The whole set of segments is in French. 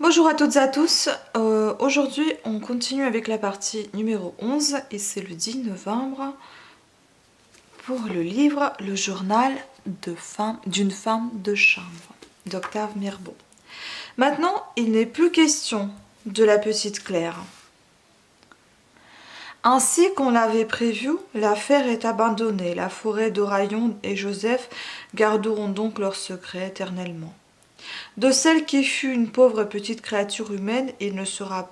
Bonjour à toutes et à tous, aujourd'hui on continue avec la partie numéro 11 et c'est le 10 novembre pour le livre Le journal d'une femme de chambre d'Octave Mirbeau. Maintenant il n'est plus question de la petite Claire. Ainsi qu'on l'avait prévu, l'affaire est abandonnée, la forêt d'Oraillon et Joseph garderont donc leur secret éternellement. De celle qui fut une pauvre petite créature humaine, il ne sera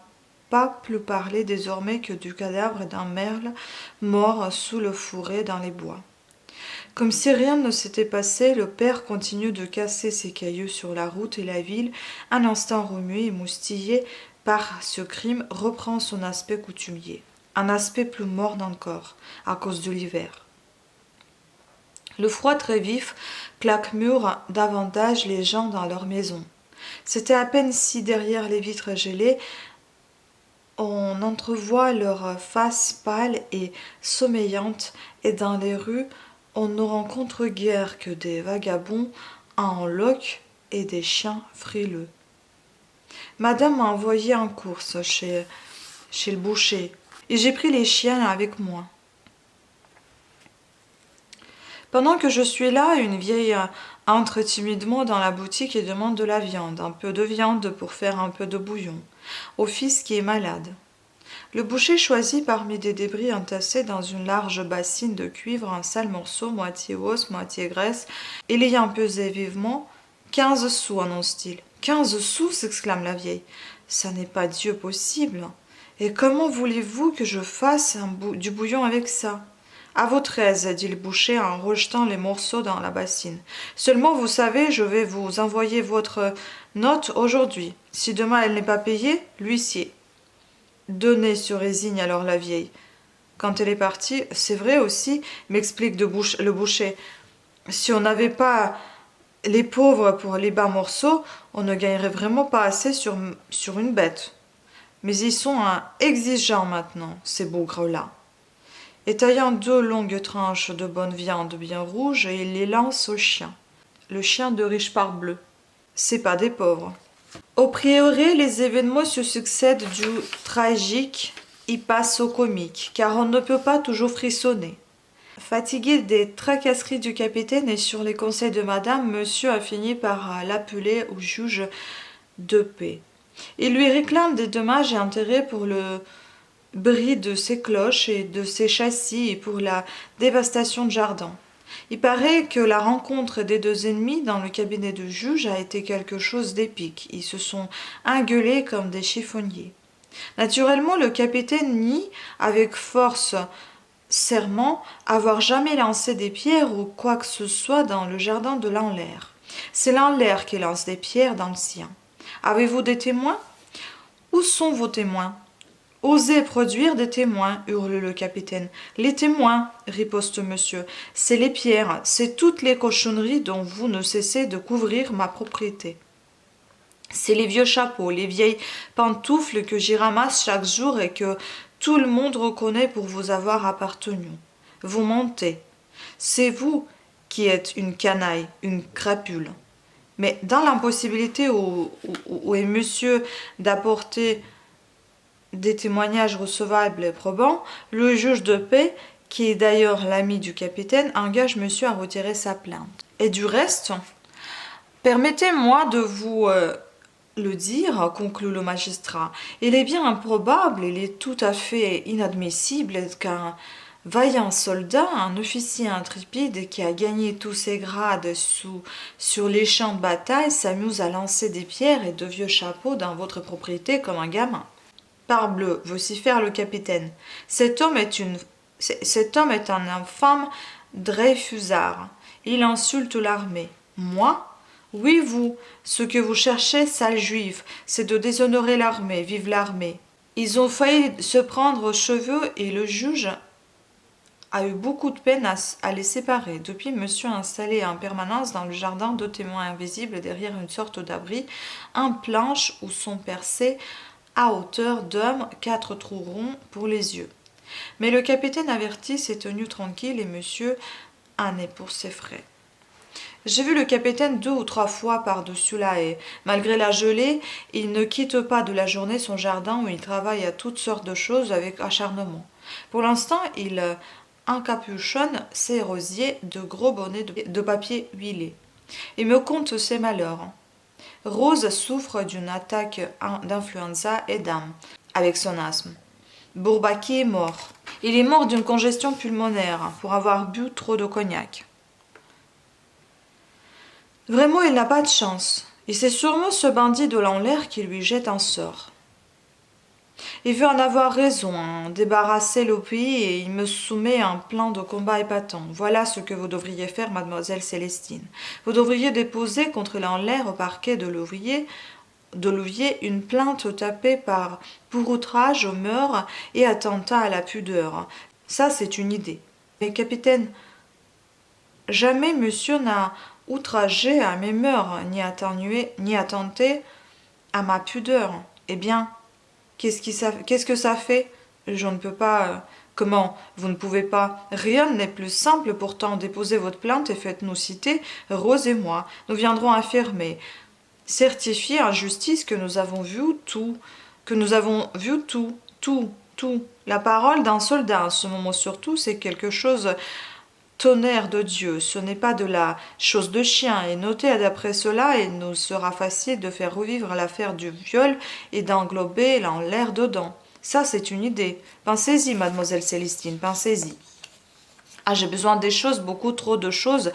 pas plus parler désormais que du cadavre d'un merle mort sous le fourré dans les bois. Comme si rien ne s'était passé, le père continue de casser ses cailloux sur la route et la ville, un instant remuée et moustillée par ce crime, reprend son aspect coutumier, un aspect plus morne encore, à cause de l'hiver. Le froid très vif claque-mure davantage les gens dans leur maison. C'était à peine si derrière les vitres gelées, on entrevoit leurs faces pâles et sommeillantes, et dans les rues, on ne rencontre guère que des vagabonds en loques et des chiens frileux. Madame m'a envoyé en course chez le boucher, et j'ai pris les chiens avec moi. Pendant que je suis là, une vieille entre timidement dans la boutique et demande de la viande, un peu de viande pour faire un peu de bouillon, au fils qui est malade. Le boucher choisit parmi des débris entassés dans une large bassine de cuivre un sale morceau, moitié os, moitié graisse, et l'ayant pesé vivement, 15 sous, annonce-t-il. 15 sous, s'exclame la vieille. Ça n'est pas Dieu possible. Et comment voulez-vous que je fasse du bouillon avec ça? À votre aise, dit le boucher en rejetant les morceaux dans la bassine. Seulement, vous savez, je vais vous envoyer votre note aujourd'hui. Si demain elle n'est pas payée, l'huissier. Donnez, se résigne alors la vieille. Quand elle est partie, c'est vrai aussi, m'explique le boucher. Si on n'avait pas les pauvres pour les bas morceaux, on ne gagnerait vraiment pas assez sur une bête. Mais ils sont exigeants maintenant, ces bougres-là. Et taillant 2 longues tranches de bonne viande bien rouge, il les lance au chien. Le chien de riche parbleu. C'est pas des pauvres. Au prieuré, les événements se succèdent du tragique, y passent au comique, car on ne peut pas toujours frissonner. Fatigué des tracasseries du capitaine et sur les conseils de madame, monsieur a fini par l'appeler au juge de paix. Il lui réclame des dommages et intérêts pour le bris de ses cloches et de ses châssis et pour la dévastation de jardin. Il paraît que la rencontre des deux ennemis dans le cabinet de juge a été quelque chose d'épique. Ils se sont engueulés comme des chiffonniers. Naturellement, le capitaine nie, avec force serment, avoir jamais lancé des pierres ou quoi que ce soit dans le jardin de Lanlaire. C'est Lanlaire qui lance des pierres dans le sien. Avez-vous des témoins? Où sont vos témoins? Osez produire des témoins, hurle le capitaine. Les témoins, riposte monsieur, c'est les pierres, c'est toutes les cochonneries dont vous ne cessez de couvrir ma propriété. C'est les vieux chapeaux, les vieilles pantoufles que j'y ramasse chaque jour et que tout le monde reconnaît pour vous avoir appartenu. Vous mentez. C'est vous qui êtes une canaille, une crapule. Mais dans l'impossibilité où est monsieur d'apporter des témoignages recevables et probants, le juge de paix, qui est d'ailleurs l'ami du capitaine, engage monsieur à retirer sa plainte. Et du reste, permettez-moi de vous le dire, conclut le magistrat, il est bien improbable, il est tout à fait inadmissible qu'un vaillant soldat, un officier intrépide qui a gagné tous ses grades sur les champs de bataille, s'amuse à lancer des pierres et de vieux chapeaux dans votre propriété comme un gamin. Parbleu, vocifère le capitaine. Cet homme est un infâme Dreyfusard. Il insulte l'armée. Moi? Oui, vous. Ce que vous cherchez, sale juif, c'est de déshonorer l'armée. Vive l'armée. Ils ont failli se prendre aux cheveux et le juge a eu beaucoup de peine à les séparer. Depuis, monsieur a installé en permanence dans le jardin 2 témoins invisibles derrière une sorte d'abri, un planche où sont percés à hauteur d'homme 4 trous ronds pour les yeux. Mais le capitaine averti s'est tenu tranquille et monsieur en est pour ses frais. J'ai vu le capitaine 2 ou 3 fois par-dessus la haie. Malgré la gelée, il ne quitte pas de la journée son jardin où il travaille à toutes sortes de choses avec acharnement. Pour l'instant, il encapuchonne ses rosiers de gros bonnets de papier huilé. Il me conte ses malheurs. Rose souffre d'une attaque d'influenza et d'âme, avec son asthme. Bourbaki est mort. Il est mort d'une congestion pulmonaire pour avoir bu trop de cognac. Vraiment, il n'a pas de chance. Et c'est sûrement ce bandit de l'air qui lui jette un sort. Il veut en avoir raison, hein, débarrasser le pays et il me soumet un plan de combat épatant. Voilà ce que vous devriez faire, mademoiselle Célestine. Vous devriez déposer contre l'air au parquet de Louviers une plainte tapée pour outrage aux mœurs et attentat à la pudeur. Ça, c'est une idée. Mais capitaine, jamais monsieur n'a outragé à mes mœurs, ni attenté à ma pudeur. Eh bien, qu'est-ce que ça fait? Je ne peux pas. Comment? Vous ne pouvez pas. Rien n'est plus simple pourtant. Déposez votre plainte et faites-nous citer, Rose et moi. Nous viendrons affirmer, certifier en justice que nous avons vu tout, tout. La parole d'un soldat en ce moment surtout, c'est quelque chose. Tonnerre de Dieu, ce n'est pas de la chose de chien, et notez d'après cela, il nous sera facile de faire revivre l'affaire du viol et d'englober l'air dedans. Ça, c'est une idée. Pensez-y, mademoiselle Célestine, pensez-y. Ah, j'ai besoin des choses, beaucoup trop de choses.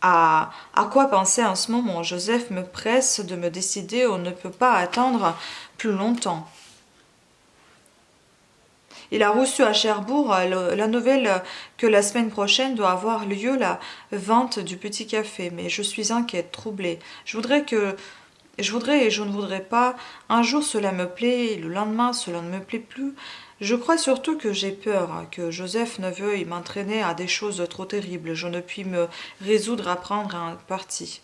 À quoi penser en ce moment? Joseph me presse de me décider, on ne peut pas attendre plus longtemps. Il a reçu à Cherbourg la nouvelle que la semaine prochaine doit avoir lieu la vente du petit café. Mais je suis inquiète, troublée. Je voudrais et je ne voudrais pas. Un jour cela me plaît, le lendemain cela ne me plaît plus. Je crois surtout que j'ai peur, que Joseph ne veuille m'entraîner à des choses trop terribles. Je ne puis me résoudre à prendre un parti.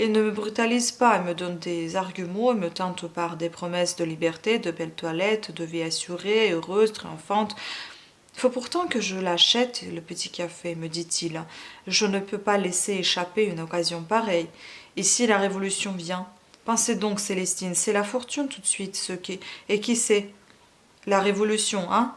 Il ne me brutalise pas, il me donne des arguments, il me tente par des promesses de liberté, de belles toilettes, de vie assurée, heureuse, triomphante. Il faut pourtant que je l'achète, le petit café, me dit-il. Je ne peux pas laisser échapper une occasion pareille. Et si la révolution vient? Pensez donc, Célestine, c'est la fortune tout de suite, Et qui sait? La révolution, hein?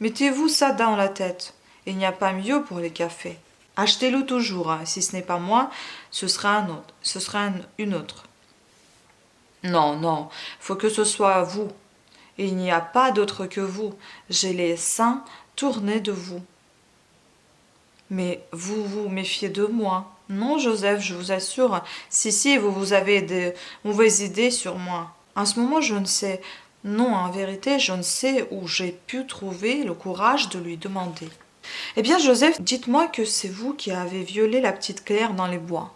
Mettez-vous ça dans la tête. Il n'y a pas mieux pour les cafés. Achetez-le toujours, hein. Si ce n'est pas moi, ce sera un autre. Ce sera une autre. Non, faut que ce soit vous. Et il n'y a pas d'autre que vous. J'ai les seins tournés de vous. Mais vous vous méfiez de moi. Non, Joseph, je vous assure. Si, vous avez des mauvaises idées sur moi. En ce moment, je ne sais. Non, en vérité, je ne sais où j'ai pu trouver le courage de lui demander. Eh bien, Joseph, dites-moi que c'est vous qui avez violé la petite Claire dans les bois.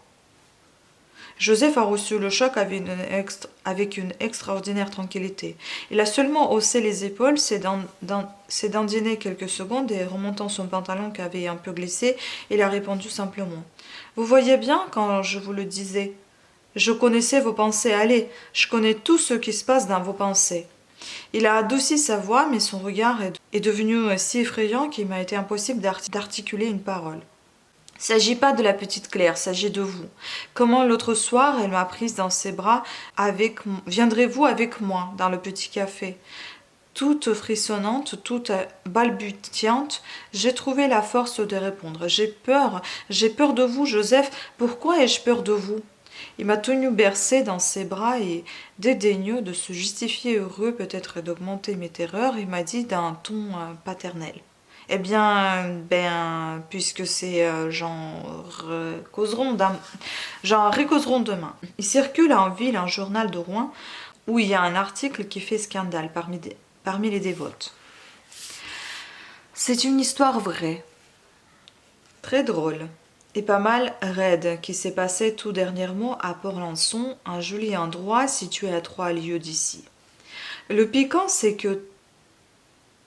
Joseph a reçu le choc avec une extraordinaire tranquillité. Il a seulement haussé les épaules, s'est dandiné quelques secondes et remontant son pantalon qui avait un peu glissé, il a répondu simplement. Vous voyez bien quand je vous le disais. Je connaissais vos pensées, allez, je connais tout ce qui se passe dans vos pensées. Il a adouci sa voix, mais son regard est devenu si effrayant qu'il m'a été impossible d'articuler une parole. Il ne s'agit pas de la petite Claire, il s'agit de vous. Comment l'autre soir, elle m'a prise dans ses bras, viendrez-vous avec moi dans le petit café? Toute frissonnante, toute balbutiante, j'ai trouvé la force de répondre. J'ai peur de vous, Joseph. Pourquoi ai-je peur de vous? Il m'a tenu bercé dans ses bras et, dédaigneux de se justifier heureux peut-être d'augmenter mes terreurs, il m'a dit d'un ton paternel. Eh bien, puisque c'est j'en recauserons demain. Il circule en ville un journal de Rouen où il y a un article qui fait scandale parmi les dévotes. C'est une histoire vraie, très drôle. Et pas mal raide, qui s'est passé tout dernièrement à Port-Lançon, un joli endroit situé à 3 lieues d'ici. Le piquant, c'est que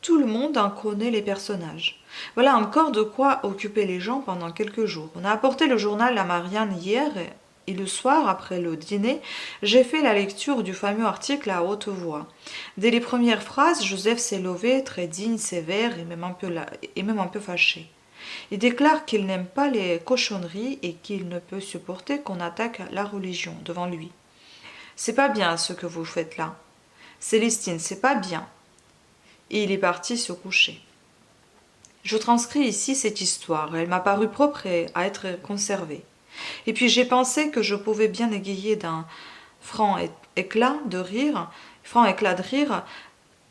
tout le monde en connaît les personnages. Voilà encore de quoi occuper les gens pendant quelques jours. On a apporté le journal à Marianne hier, et le soir, après le dîner, j'ai fait la lecture du fameux article à haute voix. Dès les premières phrases, Joseph s'est levé, très digne, sévère et même un peu fâché. Il déclare qu'il n'aime pas les cochonneries et qu'il ne peut supporter qu'on attaque la religion devant lui. C'est pas bien ce que vous faites là. Célestine, c'est pas bien. Et il est parti se coucher. Je transcris ici cette histoire. Elle m'a paru propre à être conservée. Et puis j'ai pensé que je pouvais bien égayer d'un franc éclat de rire,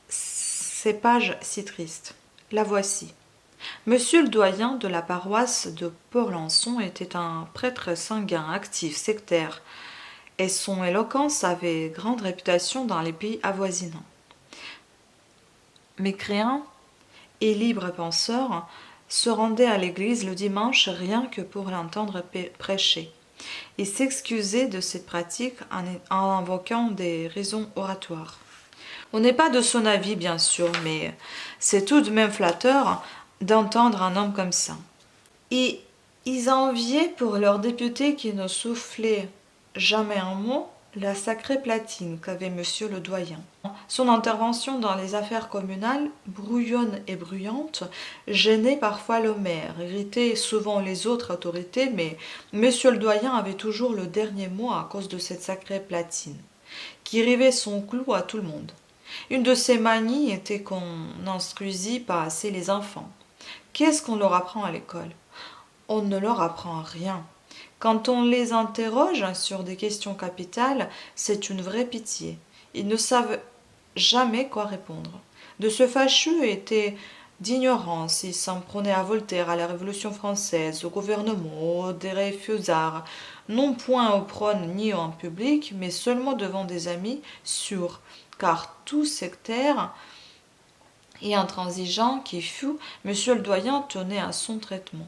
ces pages si tristes. La voici. Monsieur le doyen de la paroisse de Porlançon était un prêtre sanguin, actif, sectaire, et son éloquence avait grande réputation dans les pays avoisinants. Mécréant et libre penseur se rendait à l'église le dimanche rien que pour l'entendre prêcher et s'excusait de cette pratique en invoquant des raisons oratoires. On n'est pas de son avis, bien sûr, mais c'est tout de même flatteur d'entendre un homme comme ça. Et ils enviaient pour leur député qui ne soufflait jamais un mot la sacrée platine qu'avait monsieur le doyen. Son intervention dans les affaires communales, brouillonne et bruyante, gênait parfois le maire, irritait souvent les autres autorités, mais monsieur le doyen avait toujours le dernier mot à cause de cette sacrée platine, qui rivait son clou à tout le monde. Une de ses manies était qu'on n'instruisit pas assez les enfants. Qu'est-ce qu'on leur apprend à l'école? On ne leur apprend rien. Quand on les interroge sur des questions capitales, c'est une vraie pitié. Ils ne savent jamais quoi répondre. De ce fâcheux était d'ignorance, ils s'en prenaient à Voltaire, à la Révolution française, au gouvernement, des réfusards, non point au prône ni en public, mais seulement devant des amis sûrs, car tout sectaire et intransigeant qui fut, monsieur le doyen tenait à son traitement.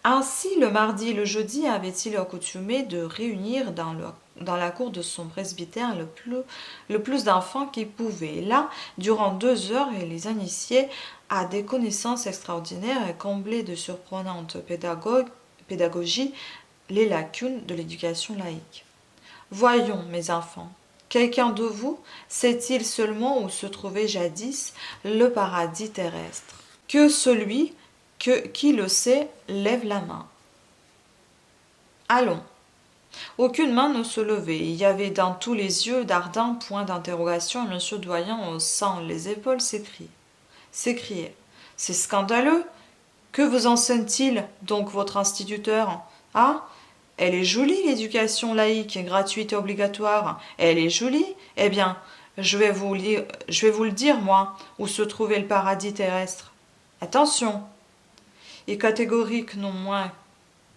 Ainsi, le mardi et le jeudi avait-il accoutumé de réunir dans la cour de son presbytère le plus d'enfants qu'il pouvait. Et là, durant 2 heures, il les initiait à des connaissances extraordinaires et comblait de surprenantes pédagogies les lacunes de l'éducation laïque. Voyons, mes enfants, quelqu'un de vous sait-il seulement où se trouvait jadis le paradis terrestre? Que celui qui le sait, lève la main. Allons. Aucune main ne se levait. Il y avait dans tous les yeux d'ardents points d'interrogation et monsieur Doyen, haussant les épaules, s'écriait. C'est scandaleux. Que vous enseigne-t-il donc votre instituteur? Ah, elle est jolie l'éducation laïque, gratuite et obligatoire. Elle est jolie. Eh bien, je vais vous le dire, moi, où se trouvait le paradis terrestre. Attention. Et catégorique non moins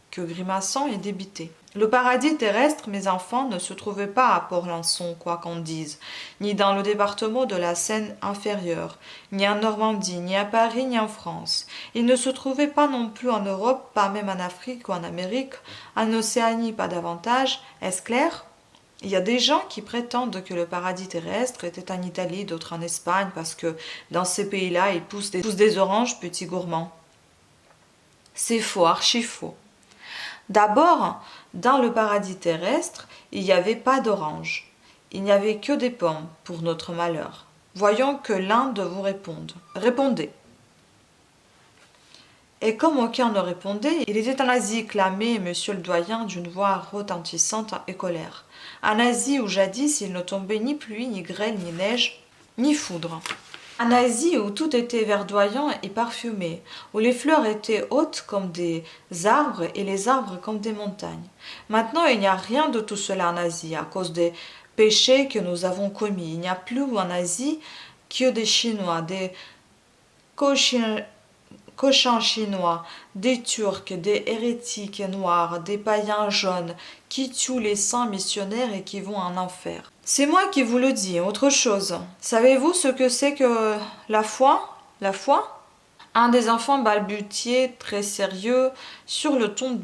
que grimaçant et débité. Le paradis terrestre, mes enfants, ne se trouvait pas à Porlançon, quoi qu'on dise, ni dans le département de la Seine-Inférieure, ni en Normandie, ni à Paris, ni en France. Il ne se trouvait pas non plus en Europe, pas même en Afrique ou en Amérique, en Océanie pas davantage. Est-ce clair? Il y a des gens qui prétendent que le paradis terrestre était en Italie, d'autres en Espagne, parce que dans ces pays-là, ils poussent des oranges, petits gourmands. C'est faux, archi faux. D'abord, dans le paradis terrestre, il n'y avait pas d'oranges. Il n'y avait que des pommes, pour notre malheur. Voyons que l'un de vous réponde. Répondez. Et comme aucun ne répondait, il était en Asie, clamait monsieur le doyen d'une voix retentissante et colère. En Asie où jadis il ne tombait ni pluie, ni grêle, ni neige, ni foudre. En Asie où tout était verdoyant et parfumé, où les fleurs étaient hautes comme des arbres et les arbres comme des montagnes. Maintenant, il n'y a rien de tout cela en Asie à cause des péchés que nous avons commis. Il n'y a plus en Asie que des Chinois, des cochons chinois, des Turcs, des hérétiques noirs, des païens jaunes qui tuent les saints missionnaires et qui vont en enfer. C'est moi qui vous le dis, autre chose. Savez-vous ce que c'est que la foi? La foi? Un des enfants balbutiait très sérieux sur le ton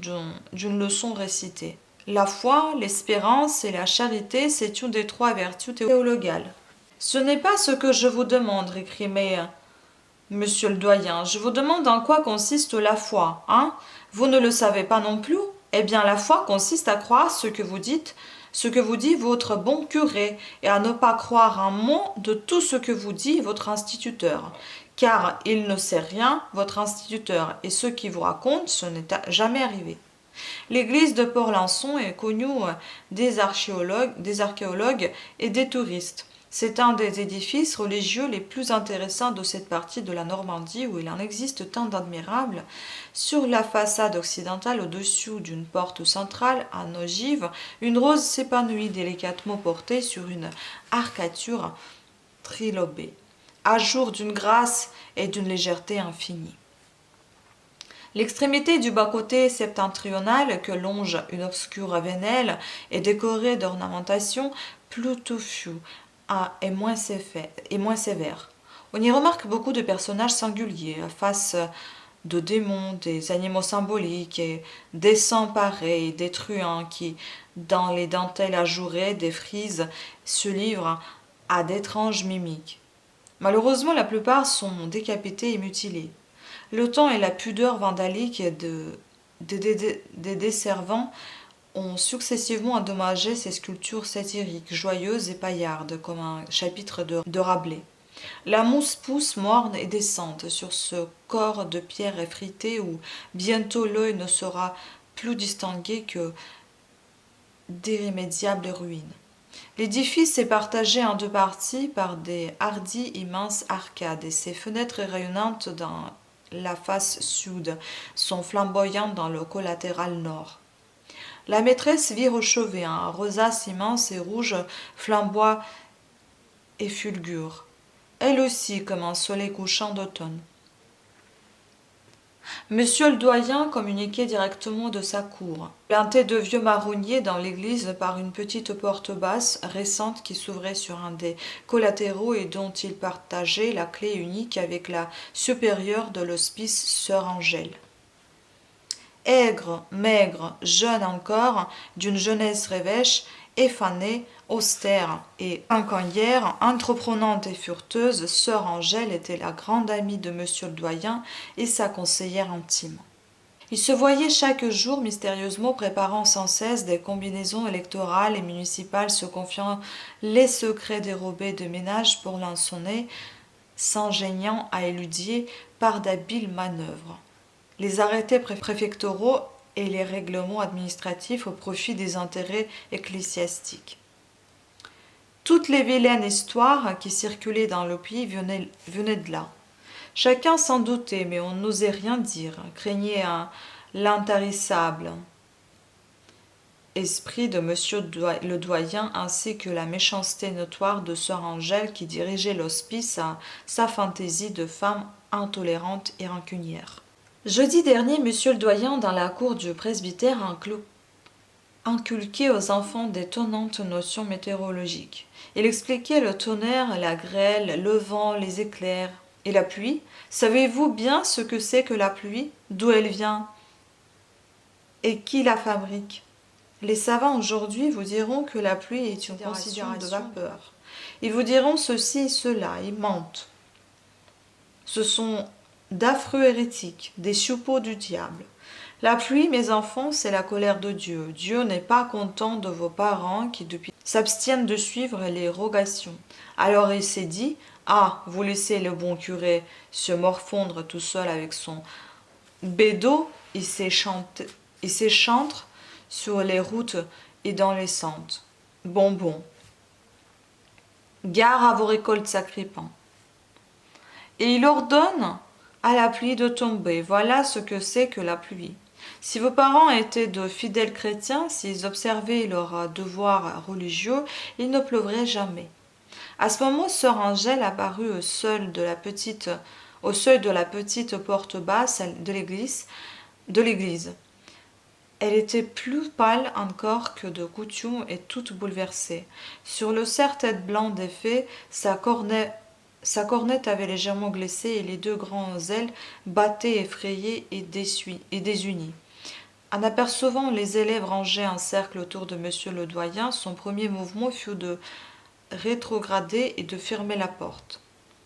d'une leçon récitée. La foi, l'espérance et la charité, c'est une des 3 vertus théologales. Ce n'est pas ce que je vous demande, récrimait monsieur le doyen. Je vous demande en quoi consiste la foi, hein? Vous ne le savez pas non plus? Eh bien, la foi consiste à croire ce que vous dit votre bon curé, et à ne pas croire un mot de tout ce que vous dit votre instituteur, car il ne sait rien, votre instituteur, et ce qu'il vous raconte, ce n'est jamais arrivé. L'église de Port-Lançon est connue des archéologues et des touristes. C'est un des édifices religieux les plus intéressants de cette partie de la Normandie où il en existe tant d'admirables. Sur la façade occidentale, au-dessus d'une porte centrale en ogive, une rose s'épanouit délicatement portée sur une arcature trilobée, à jour d'une grâce et d'une légèreté infinie. L'extrémité du bas-côté septentrional que longe une obscure vénelle est décorée d'ornementations plus touffues et moins sévères. On y remarque beaucoup de personnages singuliers, face de démons, des animaux symboliques et des sangs pareils, des truands qui, dans les dentelles ajourées des frises, se livrent à d'étranges mimiques. Malheureusement, la plupart sont décapités et mutilés. Le temps et la pudeur vandalique des desservants ont successivement endommagé ces sculptures satiriques, joyeuses et paillardes, comme un chapitre de Rabelais. La mousse pousse morne et descente sur ce corps de pierre effritée où bientôt l'œil ne sera plus distingué que d'irrémédiables ruines. L'édifice est partagé en deux parties par des hardies immenses arcades et ses fenêtres rayonnantes dans la face sud sont flamboyantes dans le collatéral nord. La maîtresse vire au chevet, un rosace immense et rouge flamboie et fulgure, elle aussi comme un soleil couchant d'automne. Monsieur le doyen communiquait directement de sa cour, planté de vieux marronniers dans l'église par une petite porte basse récente qui s'ouvrait sur un des collatéraux et dont il partageait la clé unique avec la supérieure de l'hospice sœur Angèle. Aigre, maigre, jeune encore, d'une jeunesse rêvêche, effanée, austère et quinconnière, entreprenante et furteuse, sœur Angèle était la grande amie de monsieur le doyen et sa conseillère intime. Ils se voyaient chaque jour mystérieusement préparant sans cesse des combinaisons électorales et municipales, se confiant les secrets dérobés de ménage pour l'ensonner, s'ingéniant à éluder par d'habiles manœuvres les arrêtés préfectoraux et les règlements administratifs au profit des intérêts ecclésiastiques. Toutes les vilaines histoires qui circulaient dans le pays venaient de là. Chacun s'en doutait, mais on n'osait rien dire, craignait l'intarissable esprit de monsieur le doyen ainsi que la méchanceté notoire de sœur Angèle qui dirigeait l'hospice à sa fantaisie de femme intolérante et rancunière. Jeudi dernier, monsieur le doyen, dans la cour du presbytère, inculquait aux enfants d'étonnantes notions météorologiques. Il expliquait le tonnerre, la grêle, le vent, les éclairs. Et la pluie? Savez-vous bien ce que c'est que la pluie? D'où elle vient? Et qui la fabrique? Les savants aujourd'hui vous diront que la pluie est une considération de vapeur. Ils vous diront ceci et cela, ils mentent. Ce sont d'affreux hérétiques, des suppôts du diable. La pluie, mes enfants, c'est la colère de Dieu. Dieu n'est pas content de vos parents qui depuis s'abstiennent de suivre les rogations. Alors il s'est dit, ah, vous laissez le bon curé se morfondre tout seul avec son bédo, il s'échantre sur les routes et dans les sentes. Bon. Gare à vos récoltes sacripants. Et il ordonne à la pluie de tomber. Voilà ce que c'est que la pluie. Si vos parents étaient de fidèles chrétiens, s'ils observaient leurs devoirs religieux, il ne pleuvrait jamais. À ce moment, sœur Angèle apparut au seuil de la petite porte basse de l'église. Elle était plus pâle encore que de coutume et toute bouleversée. Sur le serre-tête blanc défait, sa cornette avait légèrement glissé et les deux grands ailes battaient effrayées et désunies. En apercevant les élèves rangés en cercle autour de monsieur le doyen, son premier mouvement fut de rétrograder et de fermer la porte.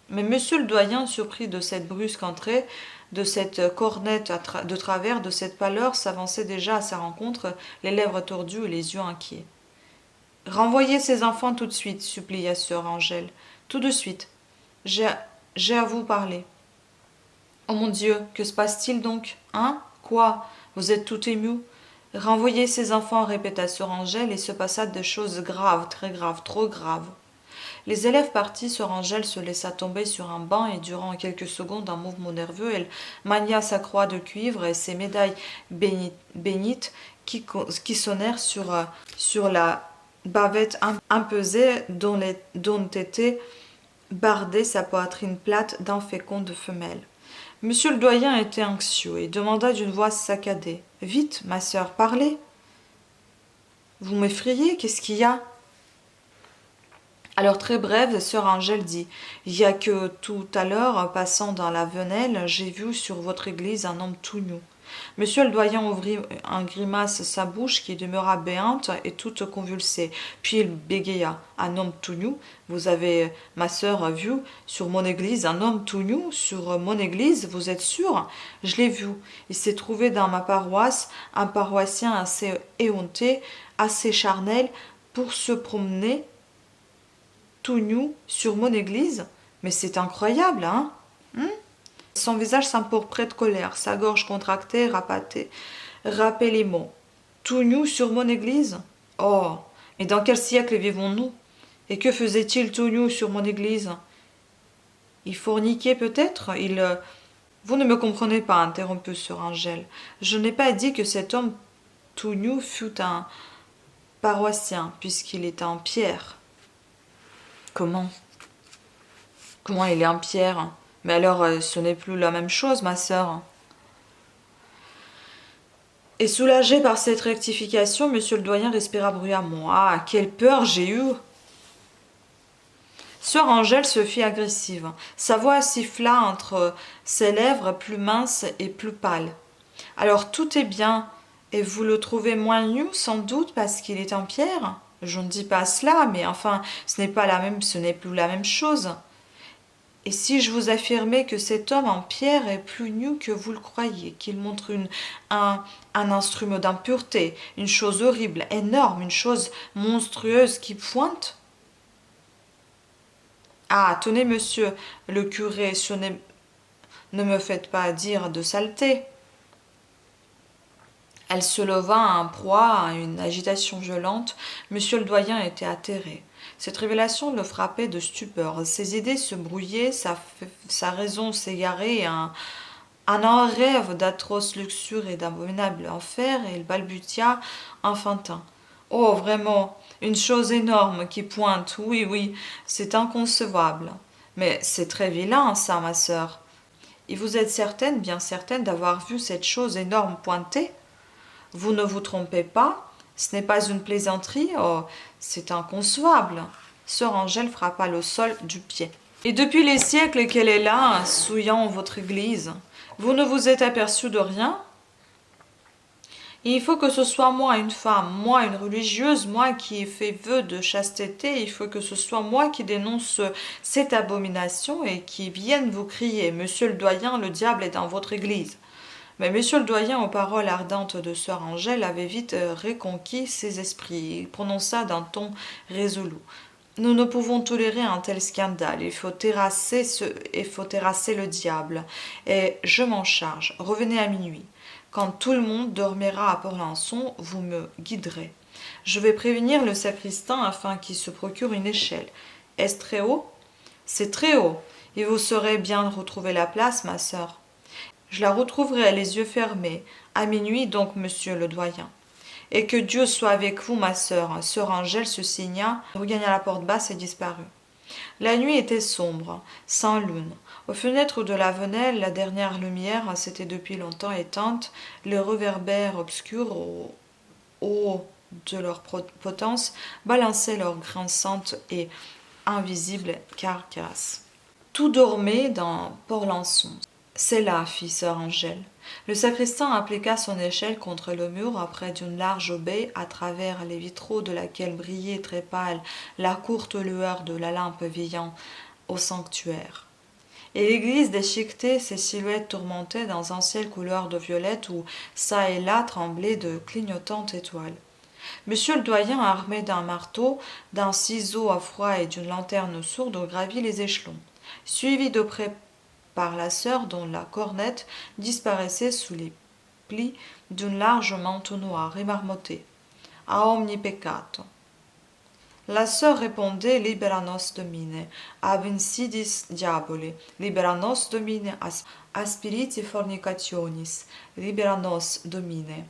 Mais monsieur le doyen, surpris de cette brusque entrée, de cette cornette de travers, de cette pâleur, s'avançait déjà à sa rencontre, les lèvres tordues et les yeux inquiets. « Renvoyez ces enfants tout de suite, supplia sœur Angèle. Tout de suite. J'ai à vous parler. » Oh mon Dieu, que se passe-t-il donc? Hein? Quoi? Vous êtes tout ému? Renvoyer ses enfants, répéta sœur Angèle, et se passa des choses graves, très graves, trop graves. Les élèves partis, sœur Angèle se laissa tomber sur un banc et durant quelques secondes, un mouvement nerveux, elle mania sa croix de cuivre et ses médailles bénites qui sonnèrent sur la bavette empesée dont était bardée sa poitrine plate d'infécondes femelles. Monsieur le doyen était anxieux et demanda d'une voix saccadée. « Vite, ma sœur, parlez. Vous m'effrayez, qu'est-ce qu'il y a ?» Alors très brève, sœur Angèle dit, « Il y a que tout à l'heure, passant dans la venelle, j'ai vu sur votre église un homme tout nu. » Monsieur le doyen ouvrit en grimace sa bouche qui demeura béante et toute convulsée. Puis il bégaya. « Un homme tout nu? Vous avez, ma sœur, vu sur mon église un homme tout nu? Sur mon église, vous êtes sûre? Je l'ai vu. Il s'est trouvé dans ma paroisse un paroissien assez éhonté, assez charnel, pour se promener tout nu sur mon église. Mais c'est incroyable, hein? Son visage s'empourprait de colère, sa gorge contractée râpait les mots. Tout nu sur mon église? Oh, mais dans quel siècle vivons-nous? Et que faisait-il tout nu sur mon église? Il forniquait peut-être? Vous ne me comprenez pas, interrompit sœur Angèle. Je n'ai pas dit que cet homme tout nu fut un paroissien, puisqu'il est en pierre. Comment? Comment il est en pierre? Mais alors, ce n'est plus la même chose, ma sœur. Et soulagé par cette rectification, monsieur le doyen respira bruyamment. Ah, quelle peur j'ai eue! Sœur Angèle se fit agressive. Sa voix siffla entre ses lèvres plus minces et plus pâles. Alors tout est bien, et vous le trouvez moins nu, sans doute, parce qu'il est en pierre? Je ne dis pas cela, mais enfin, ce n'est plus la même chose. Et si je vous affirmais que cet homme en pierre est plus nu que vous le croyez, qu'il montre un instrument d'impureté, une chose horrible, énorme, une chose monstrueuse qui pointe? Ah, tenez, monsieur le curé, ne me faites pas dire de saleté. Elle se leva en proie à une agitation violente. Monsieur le doyen était atterré. Cette révélation le frappait de stupeur. Ses idées se brouillaient, sa raison s'égarait, un rêve d'atroce luxure et d'abominable enfer, et il balbutia enfantin. Oh, vraiment, une chose énorme qui pointe, oui, oui, c'est inconcevable. Mais c'est très vilain, ça, ma sœur. Et vous êtes certaine, bien certaine, d'avoir vu cette chose énorme pointer? Vous ne vous trompez pas? Ce n'est pas une plaisanterie? Oh, c'est inconcevable. Sœur Angèle frappa le sol du pied. Et depuis les siècles qu'elle est là, souillant votre église, vous ne vous êtes aperçu de rien? Il faut que ce soit moi, une femme, moi, une religieuse, moi qui ai fait vœu de chasteté, il faut que ce soit moi qui dénonce cette abomination et qui vienne vous crier, Monsieur le doyen, le diable est dans votre église. Mais monsieur le doyen, aux paroles ardentes de sœur Angèle, avait vite reconquis ses esprits. Il prononça d'un ton résolu. Nous ne pouvons tolérer un tel scandale. Il faut terrasser le diable. Et je m'en charge. Revenez à minuit. Quand tout le monde dormira à Port-Lançon, vous me guiderez. Je vais prévenir le sacristain afin qu'il se procure une échelle. Est-ce très haut? C'est très haut. Et vous saurez bien retrouver la place, ma sœur. Je la retrouverai les yeux fermés, à minuit donc, monsieur le doyen. Et que Dieu soit avec vous, ma sœur. Sœur Angèle se signa, regagna la porte basse et disparut. La nuit était sombre, sans lune. Aux fenêtres de la venelle, la dernière lumière s'était depuis longtemps éteinte, les réverbères obscurs, au haut de leur potence, balançaient leurs grinçantes et invisibles carcasses. Tout dormait dans Port-Lançon. C'est là, fit sœur Angèle. Le sacristain appliqua son échelle contre le mur près d'une large baie à travers les vitraux de laquelle brillait très pâle la courte lueur de la lampe veillant au sanctuaire. Et l'église déchiquetée, ses silhouettes tourmentées dans un ciel couleur de violette où çà et là tremblaient de clignotantes étoiles. Monsieur le doyen, armé d'un marteau, d'un ciseau à froid et d'une lanterne sourde, gravit les échelons. Suivi de près par la sœur dont la cornette disparaissait sous les plis d'un large manteau noir et marmotté. A omni peccato. La sœur répondait libera nos domine, ab insidis diaboli, libera nos domine, a spiriti fornicationis, libera nos domine.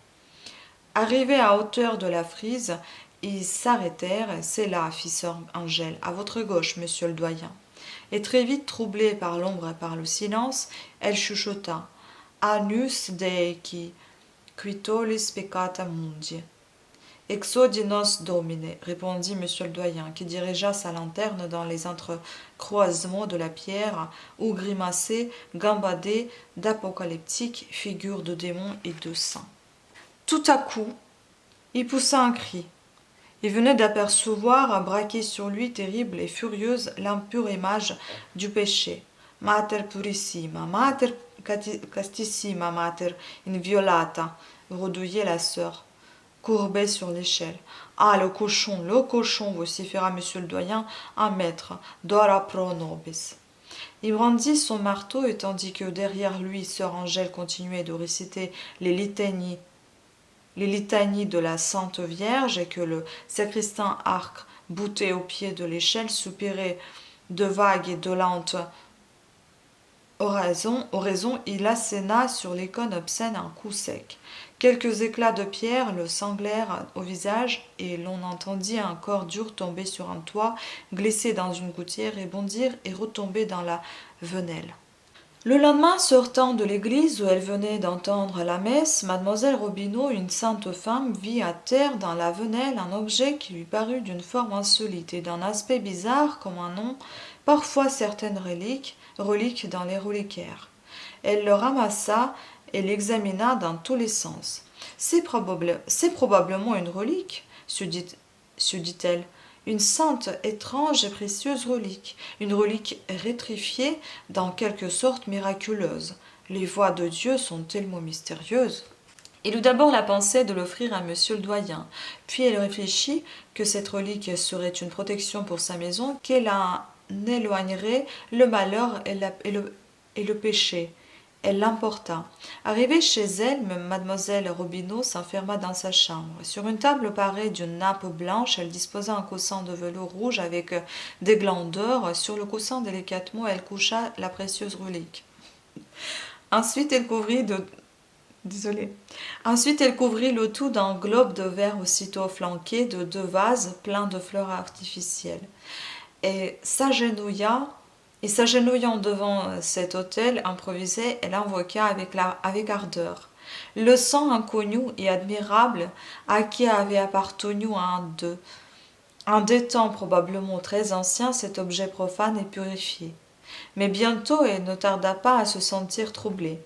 Arrivés à hauteur de la frise, ils s'arrêtèrent. C'est là, fit sœur Angèle, à votre gauche, monsieur le doyen. Et très vite, troublée par l'ombre et par le silence, elle chuchota. Anus Dei qui tollis peccata mundi. Exodi nos domine, répondit monsieur le doyen, qui dirigea sa lanterne dans les entrecroisements de la pierre, où grimaçaient, gambadaient d'apocalyptiques figures de démons et de saints. Tout à coup, il poussa un cri. Il venait d'apercevoir braquer sur lui, terrible et furieuse, l'impure image du péché. Mater purissima, mater castissima, mater inviolata, redouillait la sœur, courbée sur l'échelle. Ah, le cochon, vociféra monsieur le doyen, un maître, dora pro nobis. Il brandit son marteau, et tandis que derrière lui, sœur Angèle continuait de réciter les litanies de la Sainte Vierge, et que le sacristain Arc, bouté au pied de l'échelle, soupirait de vagues et dolentes oraisons, il asséna sur l'icône obscène un coup sec. Quelques éclats de pierre le sanglèrent au visage, et l'on entendit un corps dur tomber sur un toit, glisser dans une gouttière et bondir et retomber dans la venelle. Le lendemain, sortant de l'église où elle venait d'entendre la messe, mademoiselle Robineau, une sainte femme, vit à terre dans la venelle un objet qui lui parut d'une forme insolite et d'un aspect bizarre comme un nom, parfois certaines reliques dans les reliquaires. Elle le ramassa et l'examina dans tous les sens. C'est probablement une relique, se dit-elle. Une sainte, étrange et précieuse relique, une relique rétrifiée, dans quelque sorte miraculeuse. Les voies de Dieu sont tellement mystérieuses. Il eut d'abord la pensée de l'offrir à monsieur le doyen, puis elle réfléchit que cette relique serait une protection pour sa maison, qu'elle en éloignerait le malheur et le péché. Elle l'emporta. Arrivée chez elle, mademoiselle Robineau s'enferma dans sa chambre. Sur une table parée d'une nappe blanche, elle disposa un coussin de velours rouge avec des glands d'or. Sur le coussin, délicatement, elle coucha la précieuse relique. Ensuite, elle couvrit le tout d'un globe de verre aussitôt flanqué de 2 vases pleins de fleurs artificielles. Et s'agenouillant devant cet autel improvisé, elle invoqua avec ardeur le sang inconnu et admirable à qui avait appartenu un des temps probablement très anciens cet objet profane et purifié. Mais bientôt elle ne tarda pas à se sentir troublée.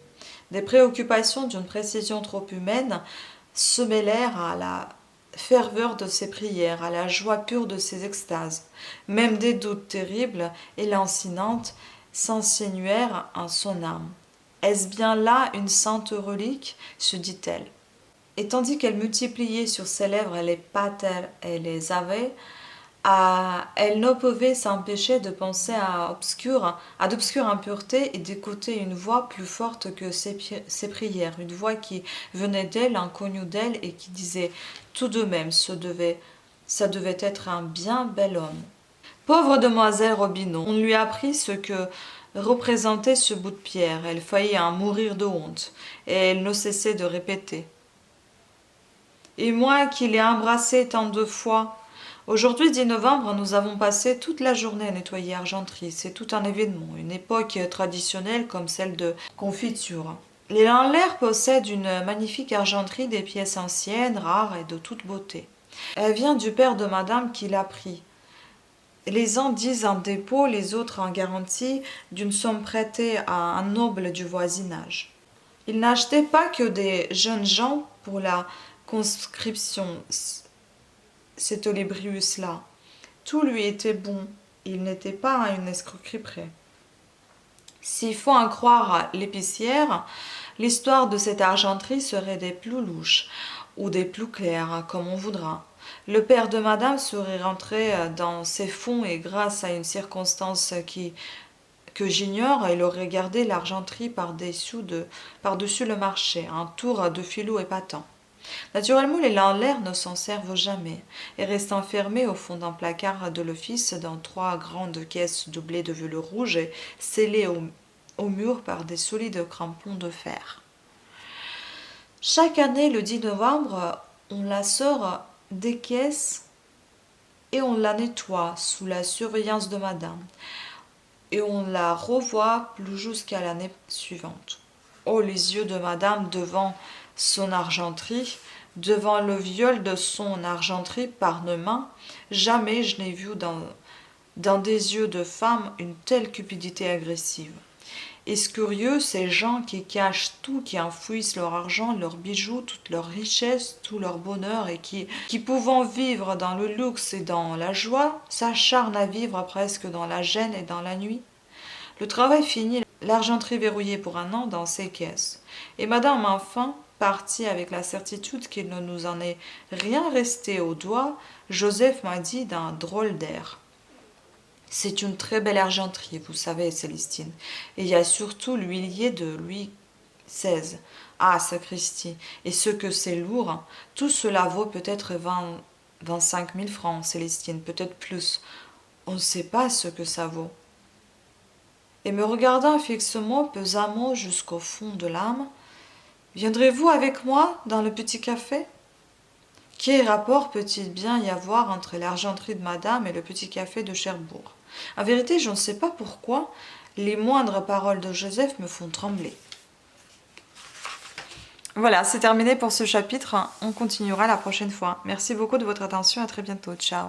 Des préoccupations d'une précision trop humaine se mêlèrent à la ferveur de ses prières, à la joie pure de ses extases. Même des doutes terribles et lancinantes s'insinuèrent en son âme. Est-ce bien là une sainte relique, se dit-elle. Et tandis qu'elle multipliait sur ses lèvres les pater et les ave, elle ne pouvait s'empêcher de penser à d'obscures impuretés et d'écouter une voix plus forte que ses prières, une voix qui venait d'elle, inconnue d'elle, et qui disait tout de même ça devait être un bien bel homme. Pauvre demoiselle Robineau, on lui apprit ce que représentait ce bout de pierre. Elle faillit en mourir de honte, et elle ne cessait de répéter. Et moi qui l'ai embrassé tant de fois. Aujourd'hui, 10 novembre, nous avons passé toute la journée à nettoyer Argenteuil. C'est tout un événement, une époque traditionnelle comme celle de confiture. Les Lanlaire possèdent une magnifique argenterie, des pièces anciennes, rares et de toute beauté. Elle vient du père de madame qui l'a pris. Les uns disent en dépôt, les autres en garantie d'une somme prêtée à un noble du voisinage. Il n'achetait pas que des jeunes gens pour la conscription, cet Olébrius-là. Tout lui était bon, il n'était pas à une escroquerie près. S'il faut en croire l'épicière, l'histoire de cette argenterie serait des plus louches, ou des plus claires, comme on voudra. Le père de madame serait rentré dans ses fonds, et grâce à une circonstance que j'ignore, il aurait gardé l'argenterie par-dessus le marché, un tour de filou épatant. Naturellement, les Lanlaire ne s'en servent jamais et restent enfermés au fond d'un placard de l'office dans 3 grandes caisses doublées de velours rouge et scellées au mur par des solides crampons de fer. Chaque année, le 10 novembre, on la sort des caisses et on la nettoie sous la surveillance de madame. Et on la revoit plus jusqu'à l'année suivante. Oh, les yeux de madame devant son argenterie, devant le viol de son argenterie par nos mains, jamais je n'ai vu dans des yeux de femme une telle cupidité agressive. Est-ce curieux, ces gens qui cachent tout, qui enfouissent leur argent, leurs bijoux, toute leur richesse, tout leur bonheur et qui pouvant vivre dans le luxe et dans la joie, s'acharnent à vivre presque dans la gêne et dans la nuit? Le travail fini, l'argenterie verrouillée pour 1 an dans ses caisses. Et madame enfin, partie avec la certitude qu'il ne nous en est rien resté au doigt, Joseph m'a dit d'un drôle d'air. C'est une très belle argenterie, vous savez, Célestine. Et il y a surtout l'huilier de Louis XVI. Ah, sacristi. Et ce que c'est lourd, hein. Tout cela vaut peut-être 25 000 francs, Célestine, peut-être plus. On ne sait pas ce que ça vaut. Et me regardant fixement, pesamment jusqu'au fond de l'âme, viendrez-vous avec moi dans le petit café? Quel rapport peut-il bien y avoir entre l'argenterie de madame et le petit café de Cherbourg? En vérité, je ne sais pas pourquoi les moindres paroles de Joseph me font trembler. Voilà, c'est terminé pour ce chapitre. On continuera la prochaine fois. Merci beaucoup de votre attention. À très bientôt. Ciao.